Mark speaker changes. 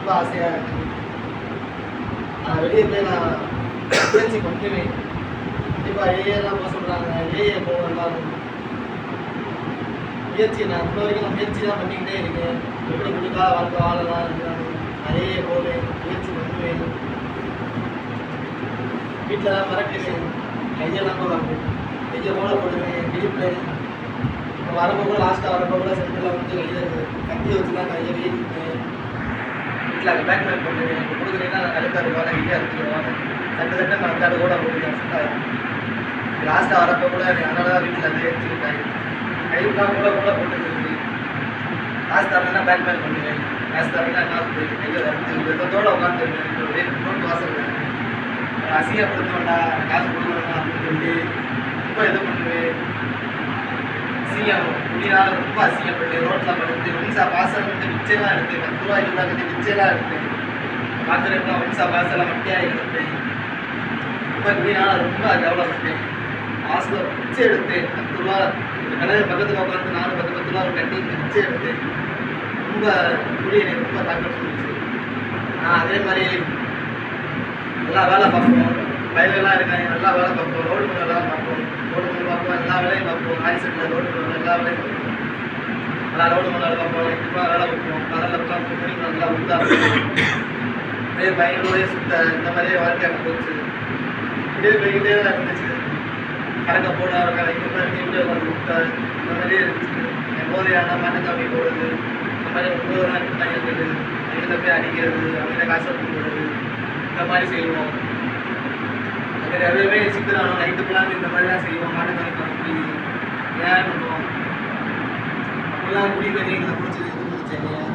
Speaker 1: ரொம்ப ஆசையாக இருக்குது. நான் வெளியே போய் நான் முயற்சி பண்ணுவேன். கண்டிப்பாக ஏஏலாம் போக சொல்கிறாங்க, ஏஏ போக எல்லாரும் முயற்சி. நான் இன்ன வரைக்கும் நான் முயற்சி தான் பண்ணிக்கிட்டே இருக்கேன். எப்படி முடிக்காத வாழ்க்கை வாழலாம் இருக்கிறாங்க. நான் ஏஏ போவேன், முயற்சி பண்ணுவேன். வீட்டில் தான் மறக்கிறேன், கையெல்லாம் கூட கையை போல போடுவேன். விழிப்பேன் வரப்போ கூட லாஸ்ட்டாக வரப்போ கூட சென்டரில் வந்து கையில் கத்தி வச்சு தான் கையை வீட்டுவேன். வீட்டில் அங்கே பேக் பேக் பண்ணுவேன். இப்போ கொடுக்குறீங்கன்னா நான் கழுத்தாரு வாங்க கையாக எடுத்துக்குவாங்க. சட்டை நான் வந்தாடு கூட போட்டுருக்கேன். செட்டாயிரும். லாஸ்ட்டாக வரப்போ கூட அதனால தான் வீட்டில் வந்து எடுத்துக்கிட்டாங்க. கையெல்லாம் கூட கூட போட்டுருக்கு. காசு தரலைன்னா பேக் பேக் பண்ணுவேன். காசு தரலைன்னா காசு போயிட்டு கையை எடுத்து விதத்தோடு உட்காந்துருக்கேன். நோட்டு வாசல் அசிங்கப்படுத்தோண்டா காசு கொடுக்கணும்னா அப்படின்னு சொல்லி ரொம்ப இது பண்ணுவேன். அசிங்கம் முடியாத ரொம்ப அசிங்கப்பட்டு ரோட்டில் படுத்து ஒன்சா பாசல் வந்து பிச்சைலாம் எடுத்தேன். 10 ரூபா 20 ரூபா கட்டி பிச்சைலாம் எடுத்தேன். பார்க்குறப்பெல்லாம் ஒன்சா பாசெல்லாம் மட்டியாக எடுத்தேன். ரொம்ப முடியாத ரொம்ப கவலைப்பட்டேன். ஹாஸ்டலில் பிச்சை எடுத்தேன். 10 ரூபா கடையில் பக்கத்தில் உட்காந்து நானும் 10 ரூபா கட்டி பிச்சை எடுத்தேன். ரொம்ப முடி எனக்கு ரொம்ப தாக்கம் சொல்லிச்சு. அதே மாதிரி நல்லா வேலை பார்ப்போம். வயலெல்லாம் இருக்காங்க, நல்லா வேலை பார்ப்போம். ரோடு மேலே வேலை பார்ப்போம். ரோடு மேலே பார்ப்போம், எல்லா வேலையும் பார்ப்போம். ஆக்சிடென்ட்டில் ரோடு மேலே எல்லா வேலையும் பார்ப்போம். நல்லா ரோடு மேலே வேலை பார்ப்போம். கண்டிப்பாக வேலை பார்ப்போம். கடலில் உட்காந்து மணிக்கு நல்லா உட்காந்து இதே பையனோடய சுத்த இந்த மாதிரியே வாழ்க்கை எனக்கு போச்சு. இப்படியே போய்கிட்டே தான் இருந்துச்சு. கறக்க போட இங்கே வந்து விட்டா இந்த மாதிரியே இருந்துச்சு. என் போதையான மண்ணு போடுறது இந்த மாதிரி ரொம்ப இருக்குது. அவங்கள போய் அடிக்கிறது, அவங்கள காசு போடுறது இந்த மாதிரி செய்வோம். நிறையவே சித்திரானோம் நைட்டு பிளான் இந்த மாதிரி தான் செய்வோம். மாட்டு தண்ணி ஏன் பண்ணுவோம் அப்படிலாம் குடி தண்ணி எங்களை பிடிச்சி முடிச்சேன்.